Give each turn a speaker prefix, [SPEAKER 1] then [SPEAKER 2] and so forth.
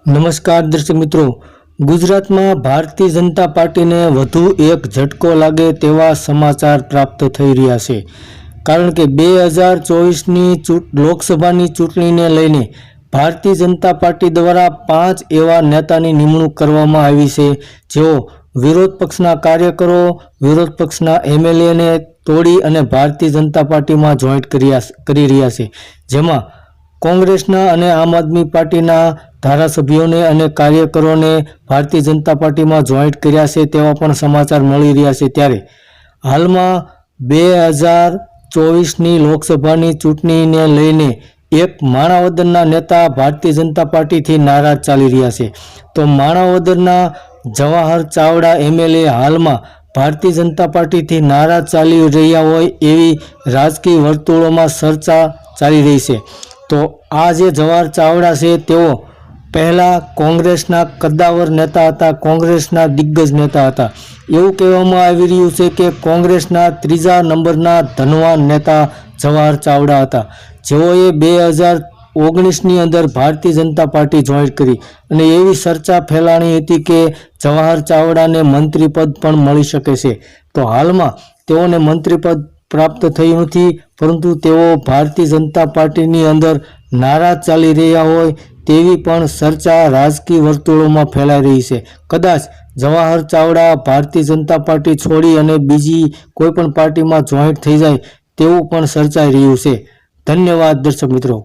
[SPEAKER 1] નમસ્કાર દર્શક મિત્રો, ગુજરાતમાં ભારતીય જનતા પાર્ટીને વધુ એક ઝટકો લાગે તેવા સમાચાર પ્રાપ્ત થઈ રહ્યા છે. કારણ કે 2024ની લોકસભાની ચૂંટણીને લઈને ભારતીય જનતા પાર્ટી દ્વારા 5 એવા નેતાની નિમણૂક કરવામાં આવી છે, જેઓ વિરોધ પક્ષના કાર્યકરો, વિરોધ પક્ષના એમએલએને તોડી અને ભારતીય જનતા પાર્ટીમાં જોઈન્ટ કરી રહ્યા છે. જેમાં કોંગ્રેસના અને આમ આદમી પાર્ટીના ધારાસભ્યોને અને કાર્યકરોને ભારતીય જનતા પાર્ટીમાં જોઈન્ટ કર્યા છે તેવા પણ સમાચાર મળી રહ્યા છે. ત્યારે હાલમાં 2024ની લોકસભાની ચૂંટણીને લઈને એક માણાવદરના નેતા ભારતીય જનતા પાર્ટીથી નારાજ ચાલી રહ્યા છે. તો માણાવદરના જવાહર ચાવડા એમએલએ હાલમાં ભારતીય જનતા પાર્ટીથી નારાજ ચાલી રહ્યા હોય એવી રાજકીય વર્તુળોમાં ચર્ચા ચાલી રહી છે. તો આ જે જવાહર ચાવડા છે તેઓ પહેલાં કોંગ્રેસના કદ્દાવર નેતા હતા, કોંગ્રેસના દિગ્ગજ નેતા હતા. એવું કહેવામાં આવી રહ્યું છે કે કોંગ્રેસના 3જા નંબરના ધનવાન નેતા જવાહર ચાવડા હતા, જેઓએ 2019ની અંદર ભારતીય જનતા પાર્ટી જોઈન્ટ કરી અને એવી ચર્ચા ફેલાણી હતી કે જવાહર ચાવડાને મંત્રીપદ પણ મળી શકે છે. તો હાલમાં તેઓને મંત્રીપદ પ્રાપ્ત થયું નથી, પરંતુ તેઓ ભારતીય જનતા પાર્ટીની અંદર નારાજ ચાલી રહ્યા હોય તેવી પણ ચર્ચા રાજકીય વર્તુળોમાં ફેલાઈ રહી છે. કદાચ જવાહર ચાવડા ભારતીય જનતા પાર્ટી છોડી અને બીજી કોઈ પણ પાર્ટીમાં જોઈન્ટ થઈ જાય તેવું પણ ચર્ચાઈ રહ્યું છે. ધન્યવાદ દર્શક મિત્રો.